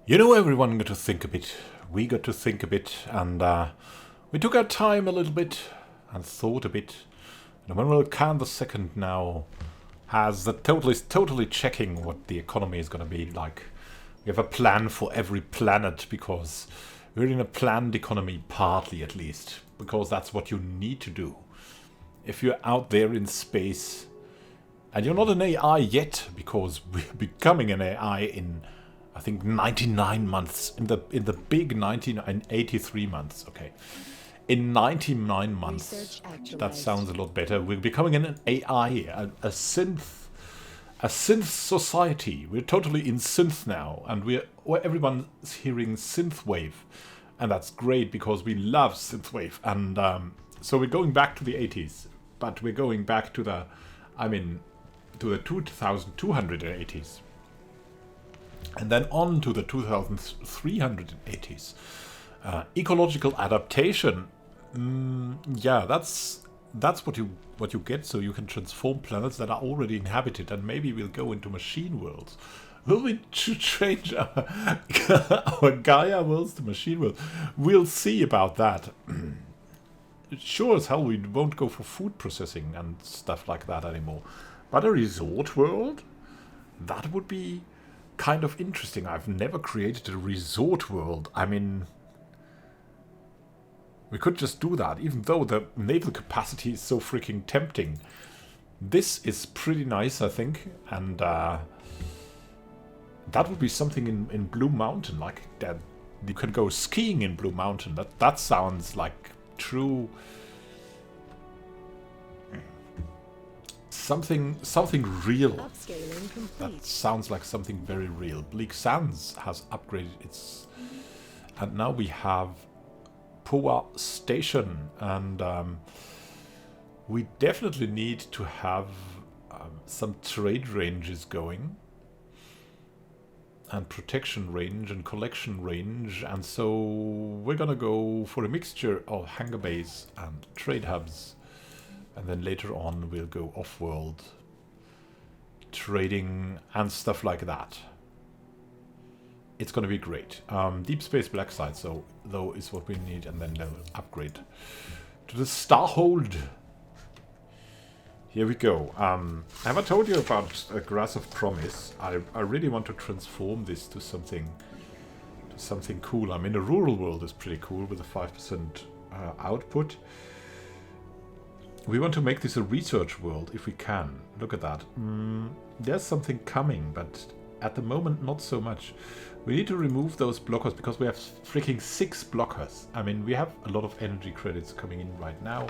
You know, everyone got to think a bit. We got to think a bit, and we took our time a little bit and thought a bit. And Immanuel Khan the second now has the totally checking what the economy is going to be like. We have a plan for every planet because we're in a planned economy, partly at least, because that's what you need to do. If you're out there in space, and you're not an AI yet, because we're becoming an AI in, I think, 99 months. In the big 83 months. Okay, in 99 months. That sounds a lot better. We're becoming an AI, a synth society. We're totally in synth now, and everyone's hearing synthwave, and that's great because we love synthwave. And so we're going back to the 80s, but we're going back to the, to the 2280s. And then on to the 2380s. Ecological adaptation. Yeah, that's what you get, so you can transform planets that are already inhabited, and maybe we'll go into machine worlds. Will we change our Gaia worlds to machine worlds? We'll see about that. Sure as hell we won't go for food processing and stuff like that anymore. But a resort world? That would be kind of interesting. I've never created a resort world. I mean, we could just do that, even though the naval capacity is so freaking tempting. This is pretty nice, I think, and that would be something in Blue Mountain, like that. You can go skiing in Blue Mountain. That sounds like true. Something real. That sounds like something very real. Bleak Sands has upgraded its, and now we have Poa Station, and we definitely need to have some trade ranges going, and protection range and collection range, and so we're gonna go for a mixture of hangar bays and trade hubs. And then later on we'll go off-world trading and stuff like that. It's going to be great. Deep Space Black Site, so though is what we need, and then they'll upgrade to the Starhold. Here we go. Have I told you about a Grass of Promise? I really want to transform this to something cool. I mean, the rural world is pretty cool with a 5% output. We want to make this a research world if we can. Look at that. There's something coming, but at the moment not so much. We need to remove those blockers because we have freaking 6 blockers. I mean, we have a lot of energy credits coming in right now.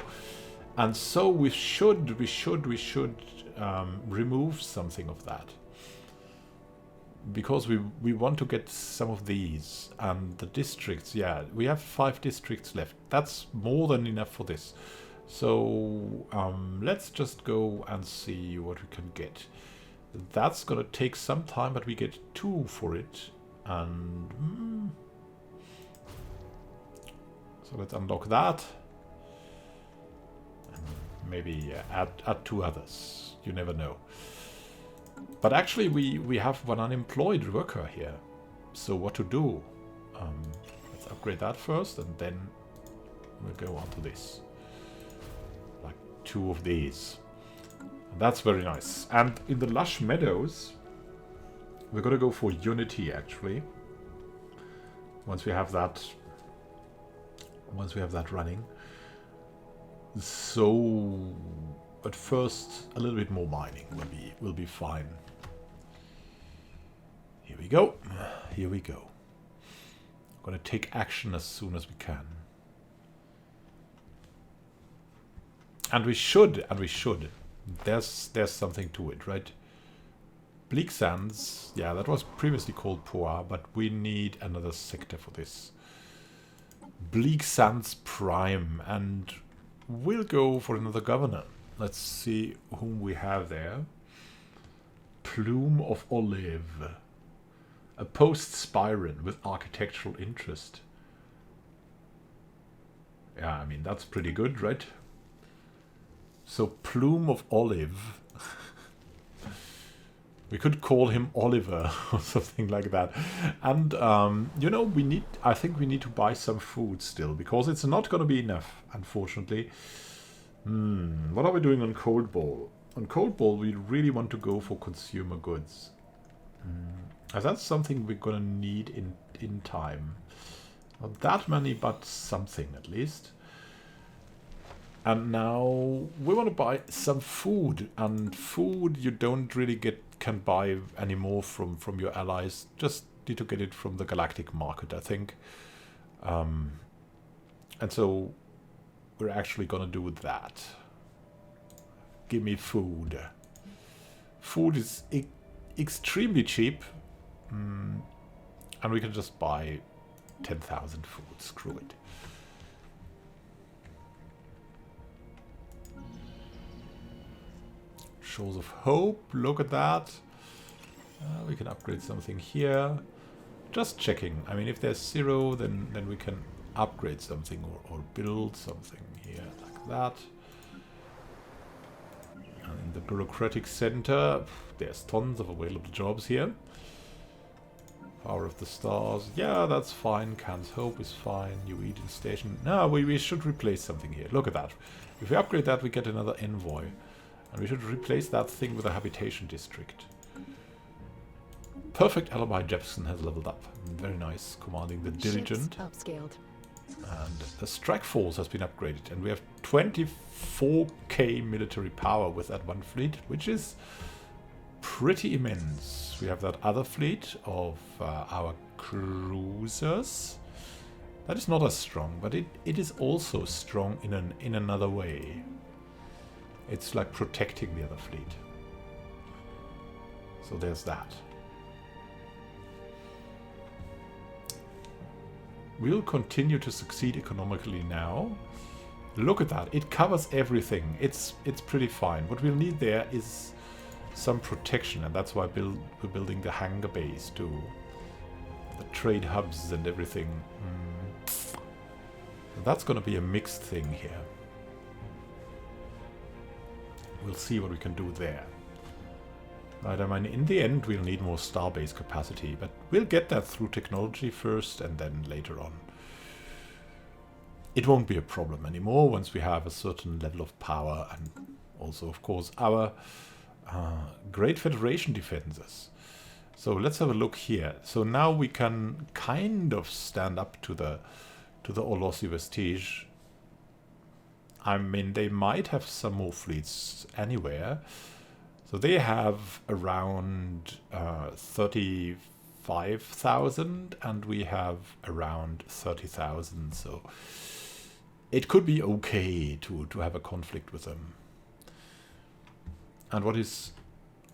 And so we should remove something of that. Because we want to get some of these. And the districts, yeah, we have 5 districts left. That's more than enough for this. So let's just go and see what we can get. That's gonna take some time, but we get 2 for it. And so let's unlock that. And maybe add 2 others. You never know. But actually we have one unemployed worker here. So what to do? Let's upgrade that first, and then we'll go on to this. 2 of these. That's very nice. And in the lush meadows, we're gonna go for unity actually. Once we have that running. So at first a little bit more mining will be fine. Here we go. Here we go. Gonna take action as soon as we can. And we should. There's something to it, right? Bleak Sands, yeah, that was previously called Poa, but we need another sector for this. Bleak Sands Prime, and we'll go for another governor. Let's see whom we have there. Plume of Olive. A post-Spyron with architectural interest. Yeah, I mean, that's pretty good, right? So Plume of Olive We could call him Oliver or something like that. And, you know, I think we need to buy some food still, because it's not going to be enough, unfortunately. What are we doing on Cold Ball? On Cold Ball, we really want to go for consumer goods. As that's something we're going to need in time. Not that many, but something at least. And now we want to buy some food, and food you don't really can buy anymore from your allies. Just need to get it from the galactic market, I think. And so we're actually gonna do that. Give me food. Food is extremely cheap, and we can just buy 10,000 food. Screw it. Shows of hope, look at that. We can upgrade something here. Just checking. I mean, if there's 0, then we can upgrade something or build something here, like that. And in the bureaucratic center, there's tons of available jobs here. Power of the Stars, yeah, that's fine. Can's Hope is fine. New Eden Station. No, we should replace something here. Look at that. If we upgrade that, we get another envoy. And we should replace that thing with a habitation district. Perfect Alibi Jefferson has leveled up. Very nice. Commanding the Diligent. Upscaled. And the Strike Force has been upgraded. And we have 24k military power with that one fleet, which is pretty immense. We have that other fleet of our cruisers. That is not as strong, but it is also strong in another way. It's like protecting the other fleet. So there's that. We'll continue to succeed economically now. Look at that. It covers everything. It's pretty fine. What we'll need there is some protection, and that's why we're building the hangar base too. The trade hubs and everything. That's going to be a mixed thing here. We'll see what we can do there. Right, I mean, in the end, we'll need more starbase capacity, but we'll get that through technology first, and then later on. It won't be a problem anymore once we have a certain level of power, and also, of course, our Great Federation defenses. So let's have a look here. So now we can kind of stand up to the Olossi Vestige. I mean, they might have some more fleets anywhere. So they have around 35,000, and we have around 30,000. So it could be okay to have a conflict with them. And what is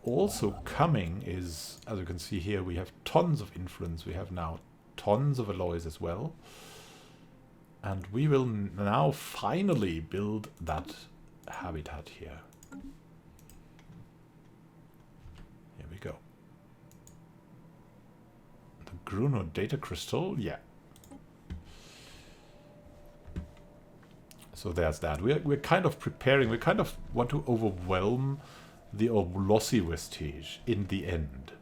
also coming is, as you can see here, we have tons of influence. We have now tons of alloys as well. And we will now finally build that habitat here. Here we go. The Gruno data crystal, yeah. So there's that. We're kind of preparing. We kind of want to overwhelm the Olossi Vestige in the end.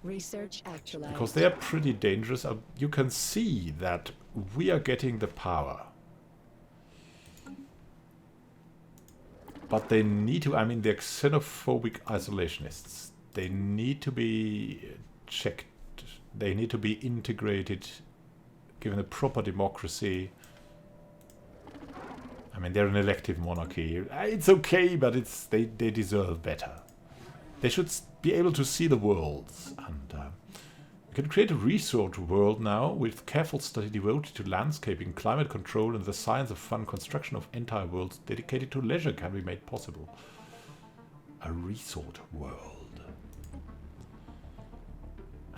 Research actualized. Because they are pretty dangerous. You can see that we are getting the power. But they need to, I mean, they're xenophobic isolationists. They need to be checked. They need to be integrated, given a proper democracy. I mean, they're an elective monarchy. It's okay, but they deserve better. They should be able to see the worlds. And we can create a resort world now with careful study devoted to landscaping, climate control, and the science of fun. Construction of entire worlds dedicated to leisure can be made possible. A resort world.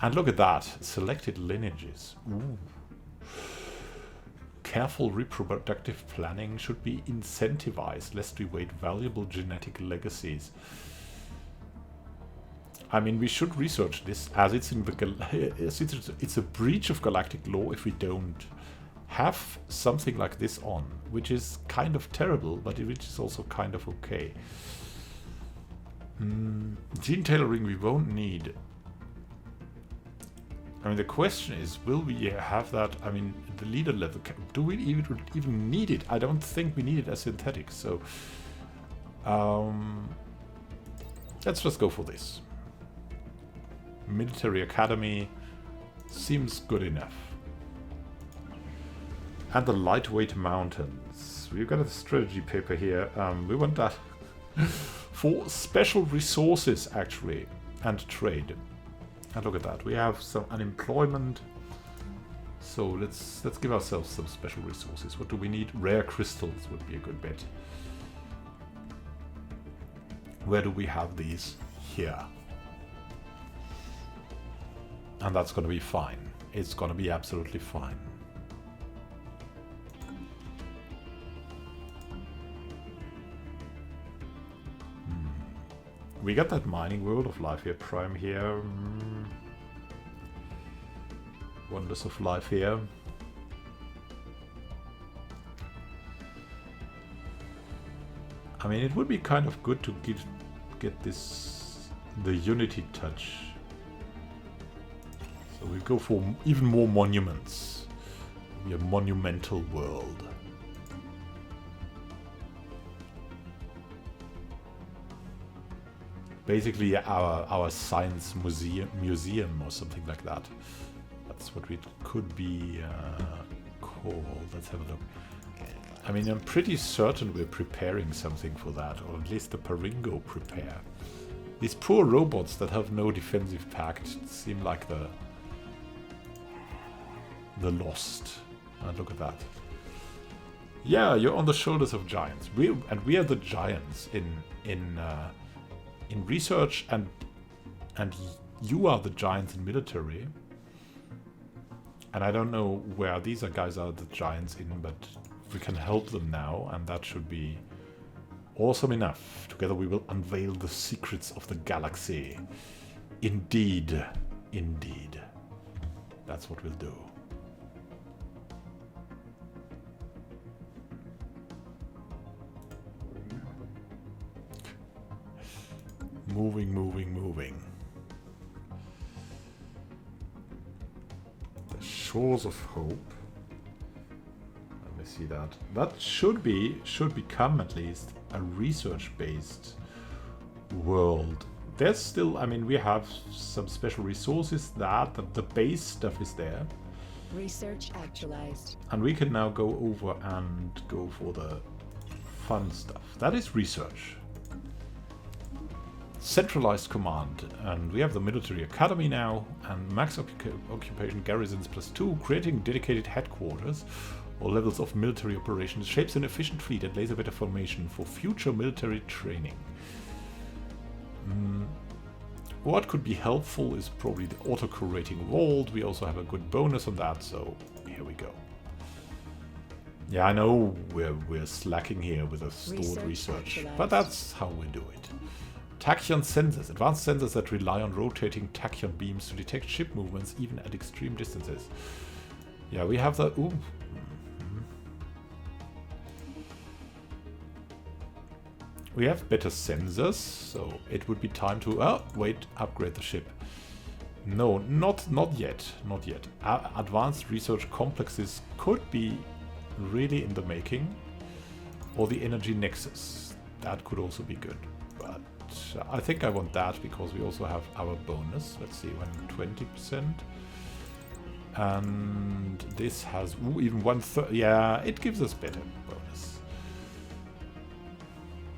And look at that. Selected lineages. Ooh. Careful reproductive planning should be incentivized, lest we waste valuable genetic legacies. I mean, we should research this, as it's in the it's a breach of galactic law if we don't have something like this on, which is kind of terrible, but which is also kind of okay. Gene tailoring we won't need. I mean, the question is, will we have that? I mean, the leader level, do we even need it? I don't think we need it as synthetic, so let's just go for this. Military Academy seems good enough. And the lightweight mountains. We've got a strategy paper here. We want that for special resources, actually, and trade. And look at that. We have some unemployment. So let's give ourselves some special resources. What do we need? Rare crystals would be a good bet. Where do we have these? Here. And that's going to be fine. It's going to be absolutely fine. We got that mining world of life here, Prime here. Wonders of life here. I mean, it would be kind of good to get this, the Unity touch. So we go for even more monuments. Be a monumental world. Basically our science museum or something like that. That's what it could be called. Let's have a look. I mean, I'm pretty certain we're preparing something for that, or at least the Paringo prepare. These poor robots that have no defensive pact seem like the lost. And look at that. Yeah, you're on the shoulders of giants. We are the giants in research, and you are the giants in military. And I don't know where these guys are the giants in, but we can help them now, and that should be awesome enough. Together we will unveil the secrets of the galaxy. Indeed. Indeed. That's what we'll do. Moving. The Shores of Hope. Let me see that. That should become at least a research-based world. There's still, I mean, we have some special resources that the base stuff is there. Research actualized. And we can now go over and go for the fun stuff. That is research. Centralized command, and we have the military academy now, and max occupation garrisons +2, creating dedicated headquarters or levels of military operations, shapes an efficient fleet and lays a better formation for future military training. What could be helpful is probably the auto-curating vault. We also have a good bonus on that, so here we go. Yeah, I know we're slacking here with the stored research, but that's how we do it. Tachyon sensors. Advanced sensors that rely on rotating tachyon beams to detect ship movements even at extreme distances. Yeah, we have that. Ooh. We have better sensors, so it would be time to... Oh, wait, upgrade the ship. No, not yet. Not yet. Advanced research complexes could be really in the making. Or the energy nexus. That could also be good. But I think I want that because we also have our bonus. Let's see, 120%. And this has even 1/3. Yeah, it gives us better bonus.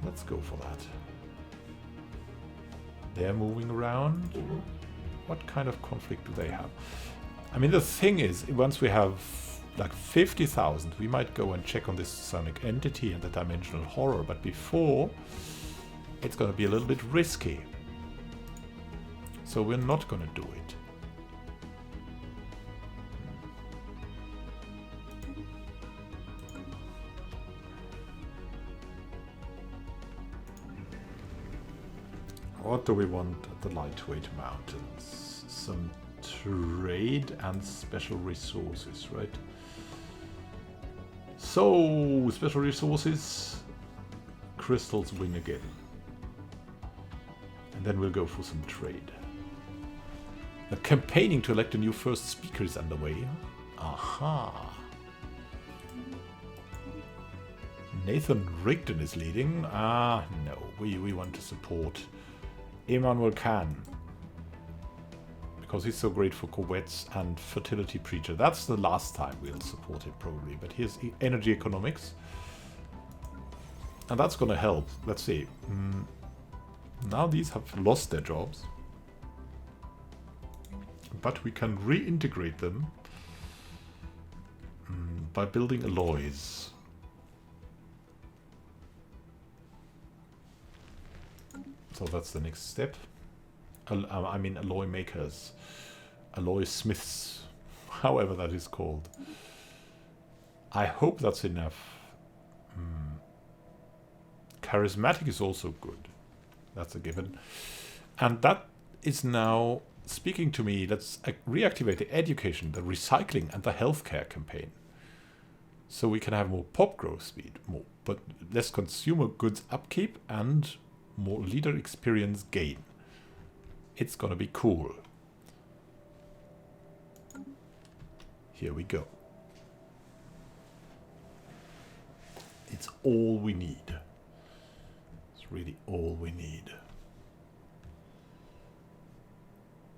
Let's go for that. They're moving around. What kind of conflict do they have? I mean, the thing is, once we have like 50,000, we might go and check on this sonic entity and the dimensional horror. But before, it's going to be a little bit risky. So we're not going to do it. What do we want at the lightweight mountains? Some trade and special resources, right? So, special resources, crystals win again. And then we'll go for some trade. The campaigning to elect a new first speaker is underway. Aha. Nathan Rigdon is leading. Ah, no. We want to support Immanuel Khan. Because he's so great for corvettes and fertility preacher. That's the last time we'll support it, probably. But here's energy economics. And that's going to help. Let's see. Now these have lost their jobs. But we can reintegrate them by building alloys. So that's the next step. I mean alloy makers. Alloy smiths. However that is called. I hope that's enough. Charismatic is also good. That's a given. And that is now speaking to me. Let's reactivate the education, the recycling, and the healthcare campaign. So we can have more pop growth speed, but less consumer goods upkeep, and more leader experience gain. It's gonna be cool. Here we go. It's all we need. It's really all we need.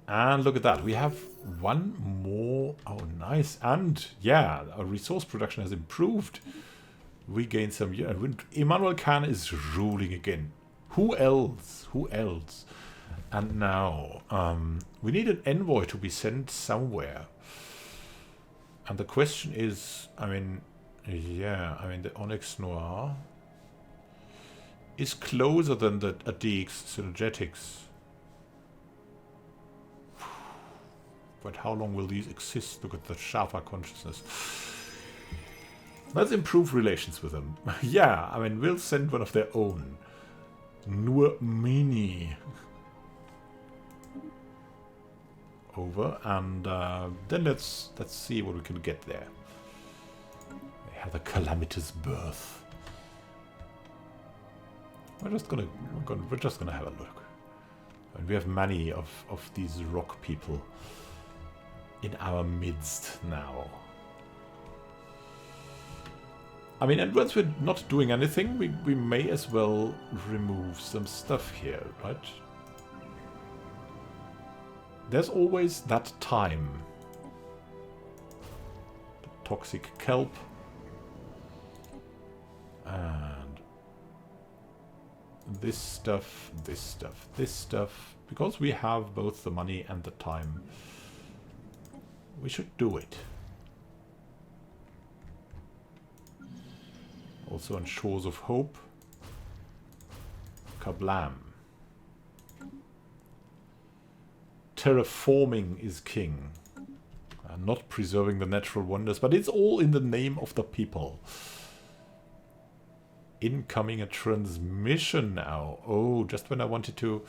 And look at that. We have one more. Oh, nice. And yeah, our resource production has improved. We gained some. Immanuel Khan is ruling again. Who else? Who else? And now we need an envoy to be sent somewhere. And the question is, I mean, yeah, I mean the Onyx Noir is closer than the ADX Synergetics. But how long will these exist? Look at the Shafa consciousness. Let's improve relations with them. Yeah, I mean, we'll send one of their own. Nur Mini. Over, and then let's see what we can get there. They have a calamitous birth. We're just gonna have a look. And we have many of these rock people in our midst now. I mean, and once we're not doing anything, we may as well remove some stuff here, right? There's always that time. The toxic kelp. And this stuff, this stuff, this stuff. Because we have both the money and the time, we should do it. Also on Shores of Hope. Kablam. Terraforming is king. Not preserving the natural wonders, but it's all in the name of the people. Incoming a transmission now. Oh, just when I wanted to...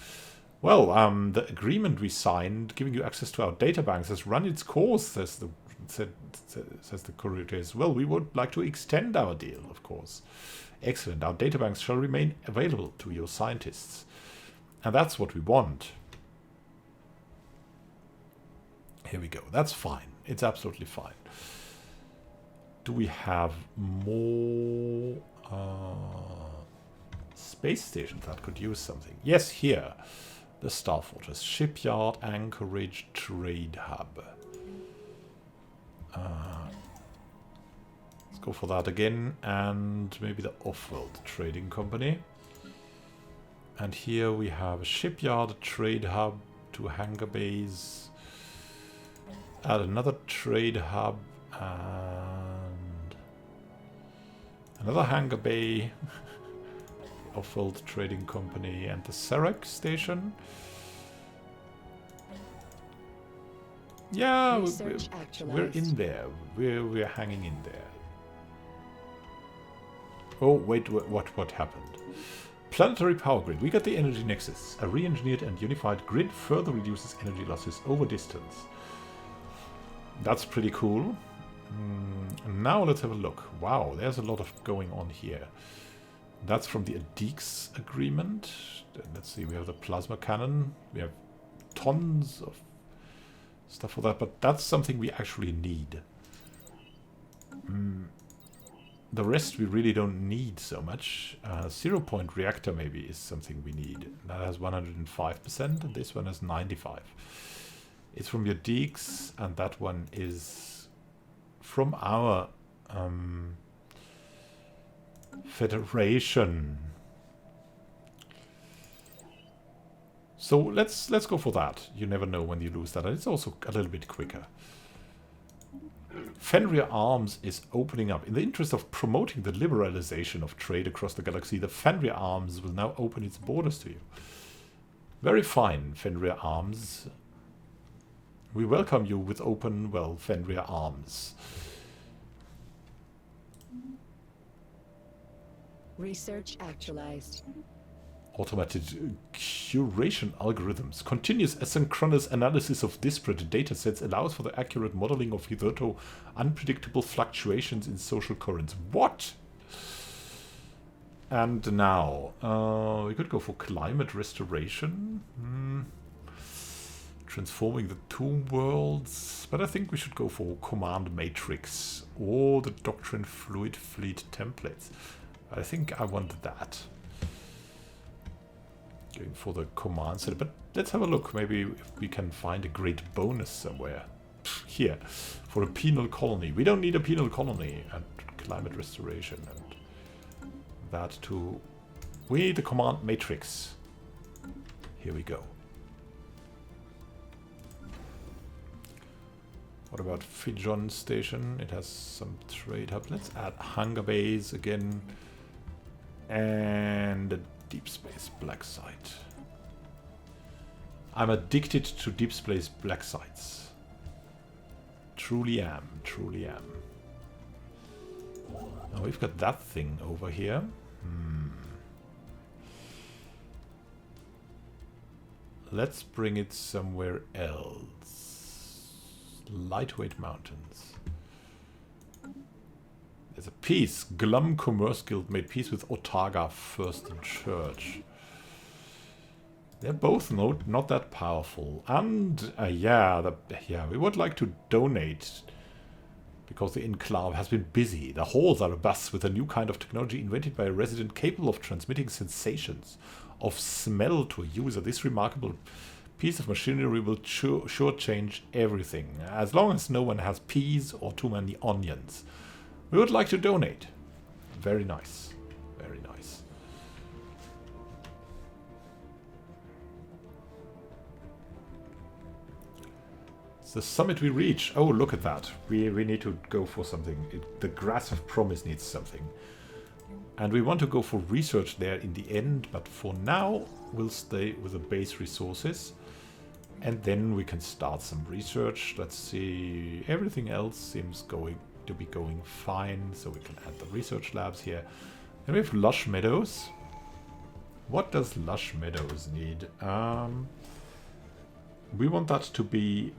Well, the agreement we signed, giving you access to our databanks, has run its course, says the courier. Well, we would like to extend our deal, of course. Excellent. Our databanks shall remain available to your scientists. And that's what we want. Here we go. That's fine. It's absolutely fine. Do we have more space stations that could use something? Yes, here. The Star Fortress. Shipyard, Anchorage, Trade Hub. Let's go for that again. And maybe the Off-World Trading Company. And here we have a shipyard, a trade hub, 2 hangar bays. Add another trade hub and another hangar bay, Off-World Trading Company, and the Serac station. Yeah, we're in there. We're hanging in there. Oh wait, what happened? Planetary power grid. We got the energy nexus. A re-engineered and unified grid further reduces energy losses over distance. That's pretty cool. And now let's have a look. Wow, there's a lot of going on here. That's from the Adix agreement. Then let's see, we have the plasma cannon. We have tons of stuff for that, but that's something we actually need. The rest we really don't need so much. 0-point reactor maybe is something we need. That has 105%, and this one has 95%. It's from your Deeks, and that one is from our Federation. So let's go for that. You never know when you lose that, and it's also a little bit quicker. Fenrir Arms is opening up. In the interest of promoting the liberalization of trade across the galaxy, the Fenrir Arms will now open its borders to you. Very fine, Fenrir Arms. We welcome you with open, well, Fenrir Arms. Research actualized. Automated curation algorithms. Continuous asynchronous analysis of disparate datasets allows for the accurate modeling of hitherto unpredictable fluctuations in social currents. What? And now, we could go for climate restoration. Transforming the tomb worlds. But I think we should go for command matrix or the doctrine fluid fleet templates. I think I want that. Going for the command center, but let's have a look. Maybe if we can find a great bonus somewhere. Here, for a penal colony. We don't need a penal colony. And climate restoration and that too. We need the command matrix. Here we go. What about Fijon Station? It has some trade hub. Let's add Hunger Base again. And a Deep Space Black Site. I'm addicted to Deep Space Black Sites. Truly am, truly am. Now we've got that thing over here. Let's bring it somewhere else. Lightweight Mountains. There's a peace. Glum Commerce Guild made peace with Otaga First Church. They're both not that powerful. And, yeah, we would like to donate. Because the Enclave has been busy. The halls are abuzz with a new kind of technology invented by a resident capable of transmitting sensations of smell to a user. This remarkable piece of machinery will sure change everything. As long as no one has peas or too many onions. We would like to donate. Very nice. Very nice. It's the summit we reach. Oh, look at that. We need to go for something. The Grass of Promise needs something. And we want to go for research there in the end. But for now, we'll stay with the base resources. And then we can start some research. Let's see. Everything else seems to be going fine, so we can add the research labs here. Then we have Lush Meadows. What does Lush Meadows need? We want that to be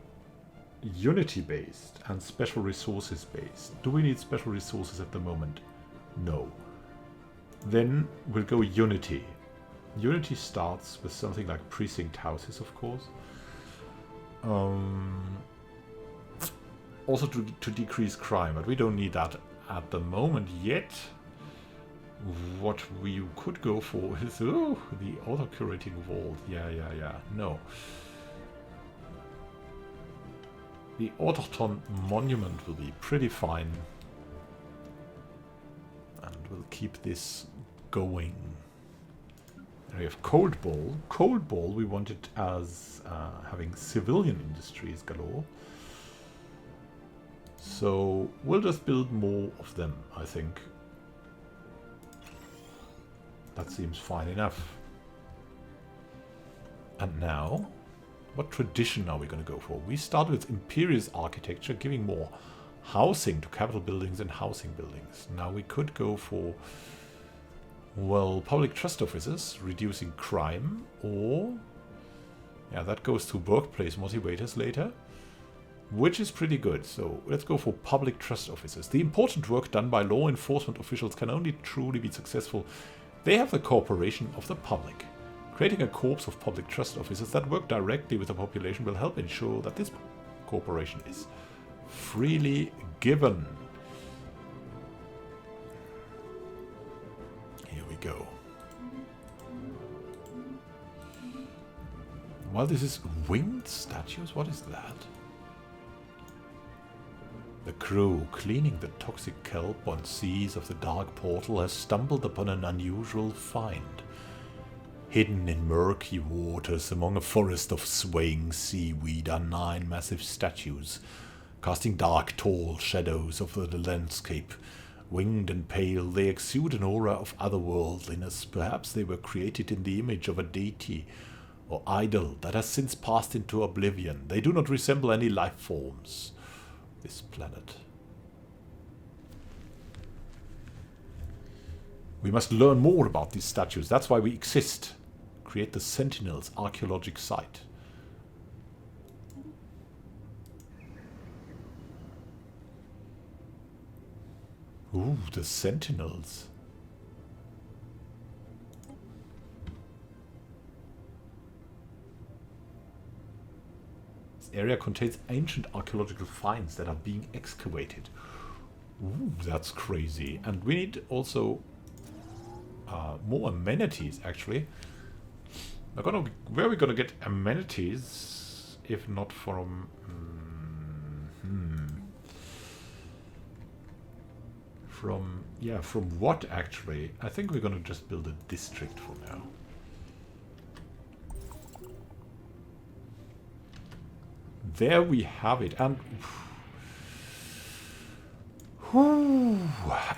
Unity based and special resources based. Do we need special resources at the moment? No. Then we'll go Unity. Unity starts with something like precinct houses, of course. Also to decrease crime, but we don't need that at the moment yet. What we could go for is the auto-curating vault. Yeah. No. The Autochthon Monument will be pretty fine. And we'll keep this going. Then we have Cold Ball. Cold Ball we want it as having civilian industries galore. So we'll just build more of them, I think. That seems fine enough. And now, what tradition are we going to go for? We start with Imperious Architecture, giving more housing to capital buildings and housing buildings. Now we could go for, well, Public Trust Officers, reducing crime, or, yeah, that goes to workplace motivators later. Which is pretty good, so let's go for Public Trust Officers. The important work done by law enforcement officials can only truly be successful They have the cooperation of the public. Creating a corps of public trust officers that work directly with the population will help ensure that this cooperation is freely given. Here we go. Well, this is winged statues? What is that? The crew cleaning the toxic kelp on seas of the dark portal has stumbled upon an unusual find. Hidden in murky waters among a forest of swaying seaweed are 9 massive statues, casting dark, tall shadows over the landscape. Winged and pale, they exude an aura of otherworldliness. Perhaps they were created in the image of a deity or idol that has since passed into oblivion. They do not resemble any life forms. This planet. We must learn more about these statues. That's why we exist. Create the Sentinels archaeologic site. Ooh, the Sentinels. This area contains ancient archaeological finds that are being excavated. Ooh, that's crazy. And we need also more amenities, actually. Where are we gonna get amenities if not from... From what, actually? I think we're gonna just build a district for now. There we have it, and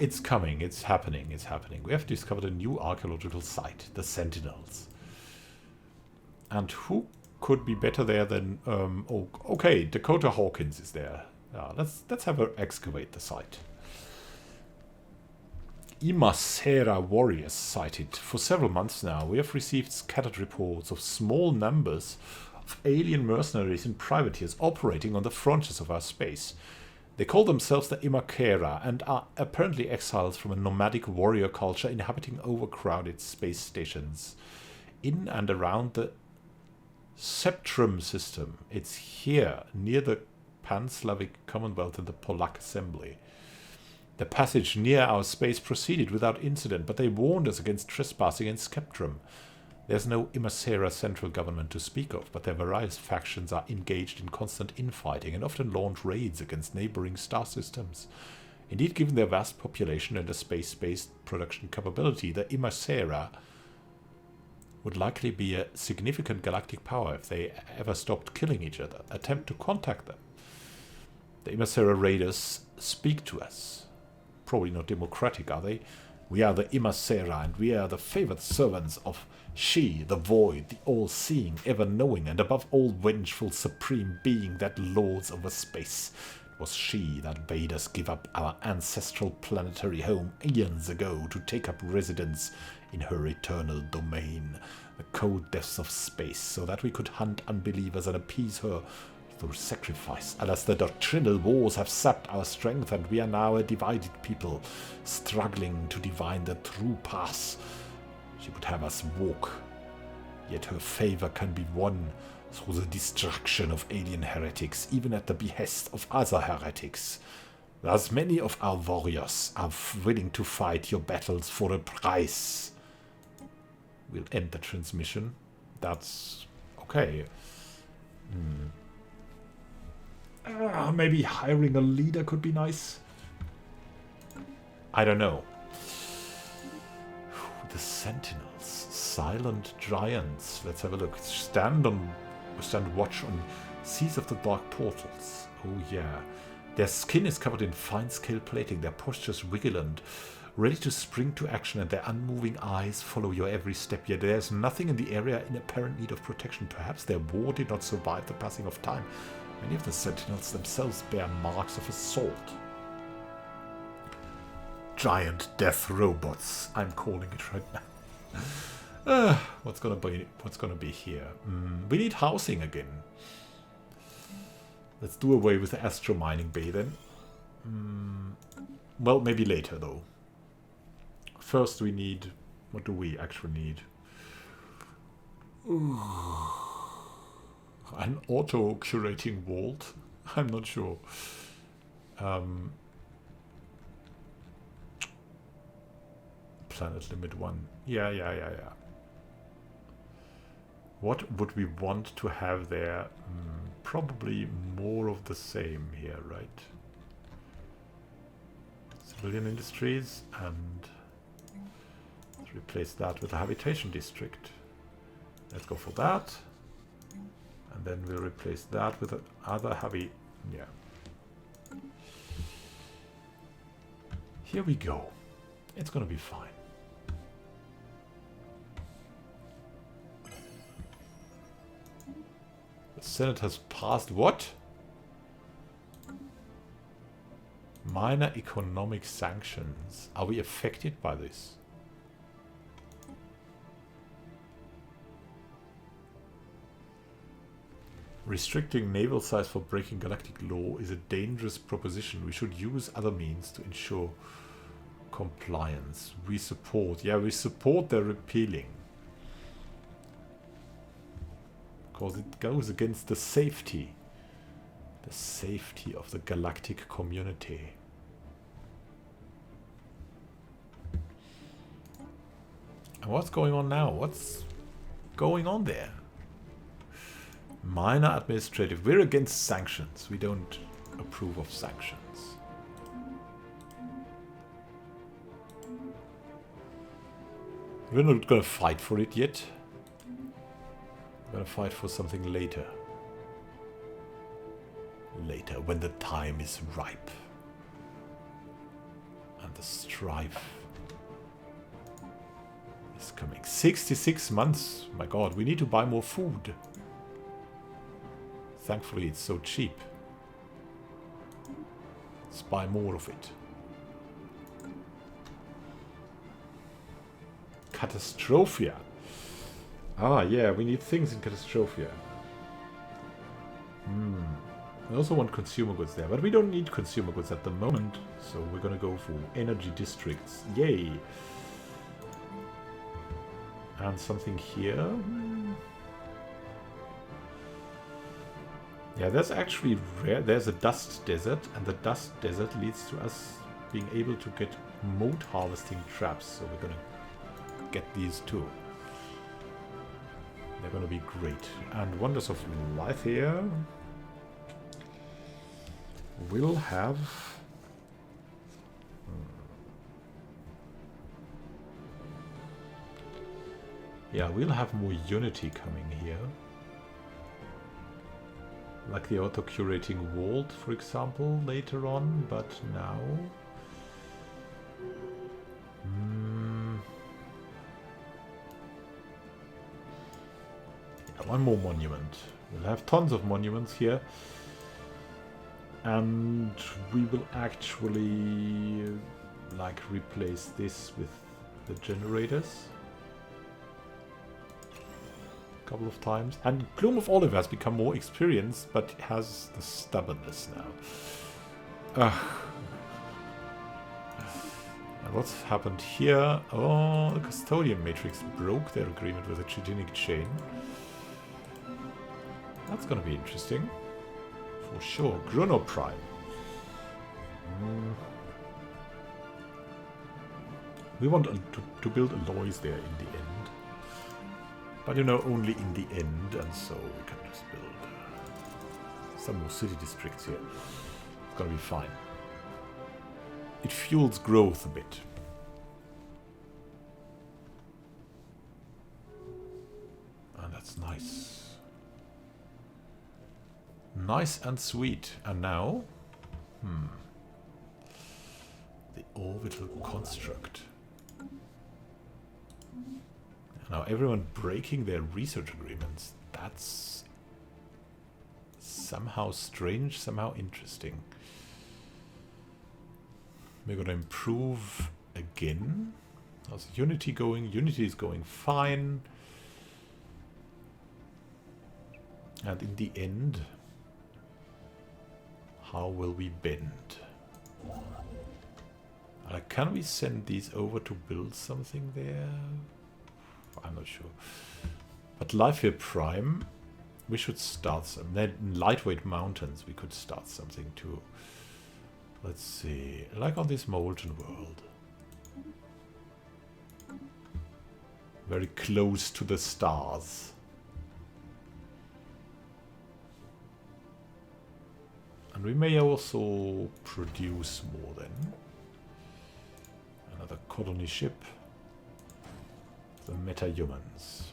it's coming, it's happening, it's happening. We have discovered a new archaeological site, the Sentinels. And who could be better there than... oh, okay, Dakota Hawkins is there. Let's have her excavate the site. Immanuel warriors sighted. For several months now, we have received scattered reports of small numbers of alien mercenaries and privateers operating on the frontiers of our space. They call themselves the Immanuel and are apparently exiles from a nomadic warrior culture inhabiting overcrowded space stations in and around the Spectrum system. It's here, near the Pan-Slavic Commonwealth and the Polak Assembly. The passage near our space proceeded without incident, but they warned us against trespassing in Spectrum. There's no Immanuel central government to speak of, but their various factions are engaged in constant infighting and often launch raids against neighboring star systems. Indeed, given their vast population and a space-based production capability, the Immanuel would likely be a significant galactic power if they ever stopped killing each other. Attempt to contact them. The Immanuel raiders speak to us. Probably not democratic, are they? We are the Immanuel, and we are the favored servants of she, the void, the all-seeing, ever-knowing, and above all vengeful supreme being that lords over space. It was she that bade us give up our ancestral planetary home eons ago to take up residence in her eternal domain, the cold depths of space, so that we could hunt unbelievers and appease her through sacrifice. Alas, the doctrinal wars have sapped our strength, and we are now a divided people, struggling to divine the true path she would have us walk. Yet her favor can be won through the destruction of alien heretics, even at the behest of other heretics. Thus many of our warriors are willing to fight your battles for a price. We'll end the transmission. That's okay. Maybe hiring a leader could be nice. I don't know. The Sentinels, silent giants. Let's have a look. Stand watch on seas of the dark portals. Oh yeah. Their skin is covered in fine-scale plating. Their postures wiggle and ready to spring to action, and their unmoving eyes follow your every step. Yet there is nothing in the area in apparent need of protection. Perhaps their war did not survive the passing of time. Many of the Sentinels themselves bear marks of assault. Giant death robots, I'm calling it right now. What's gonna be here? We need housing again. Let's do away with the astro mining bay then. Well, maybe later though. First we need What do we actually need? An auto-curating vault? I'm not sure. Planet limit 1. Yeah. What would we want to have there? Probably more of the same here, right? Civilian industries, and let's replace that with a habitation district. Let's go for that. And then we'll replace that with another heavy... Yeah. Here we go. It's gonna be fine. The Senate has passed what? Minor economic sanctions. Are we affected by this? Restricting naval size for breaking galactic law is a dangerous proposition. We should use other means to ensure compliance. We support. Yeah, we support their repealing. Because it goes against the safety. The safety of the galactic community. And what's going on now? What's going on there? Minor administrative. We're against sanctions. We don't approve of sanctions. We're not going to fight for it yet. We're going to fight for something later. Later, when the time is ripe. And the strife is coming. 66 months. My god, we need to buy more food. Thankfully, it's so cheap. Let's buy more of it. Catastrophia. Ah, yeah, we need things in Catastrophia. I also want consumer goods there, but we don't need consumer goods at the moment, so we're gonna go for energy districts. Yay! And something here. Yeah, there's actually rare. There's a dust desert, and the dust desert leads to us being able to get mote harvesting traps, so we're gonna get these too. They're gonna be great. And Wonders of Life here. We'll have... Yeah, we'll have more unity coming here. Like the auto-curating vault, for example, later on, but now... Yeah, one more monument. We'll have tons of monuments here. And we will actually like replace this with the generators a couple of times. And Bloom of Olive has become more experienced, but has the stubbornness now. And what's happened here? Oh, the Custodian Matrix broke their agreement with the Chitinic chain. That's gonna be interesting. For sure. Gruno Prime. We want to build alloys there in the end. But you know, only in the end, and so we can just build some more city districts here. It's gonna be fine. It fuels growth a bit. And that's nice. Nice and sweet. And now? The orbital construct. Now everyone breaking their research agreements. That's somehow strange, somehow interesting. We're going to improve again. How's Unity going? Unity is going fine. And in the end, how will we bend? Can we send these over to build something there? I'm not sure. But life here prime, we should start some. Then lightweight mountains, we could start something too. Let's see, like on this molten world. Very close to the stars. And we may also produce more then. Another colony ship. The meta-humans.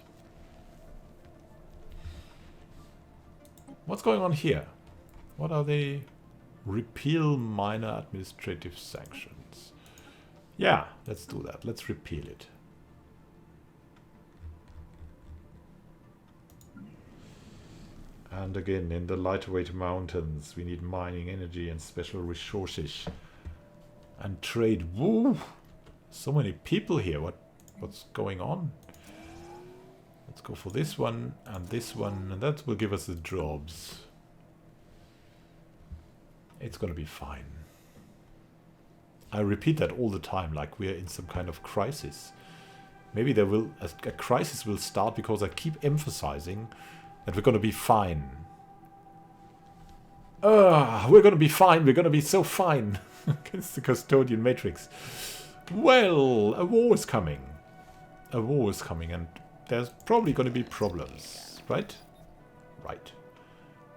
What's going on here? What are they? Repeal minor administrative sanctions. Yeah, let's do that. Let's repeal it. And again, in the lightweight mountains, we need mining, energy, and special resources. And trade. Woo! So many people here. What's going on? Let's go for this one, and that will give us the jobs. It's gonna be fine. I repeat that all the time, like we're in some kind of crisis. Maybe there will a crisis will start because I keep emphasizing that we're gonna be fine. We're gonna be fine. We're gonna be so fine against the custodian matrix. Well, a war is coming. A war is coming, and there's probably going to be problems, right? Right.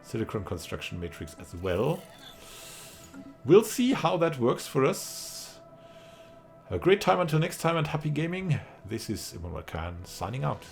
Silicon construction matrix as well. We'll see how that works for us. Have a great time until next time, and happy gaming. This is Immanuel signing out.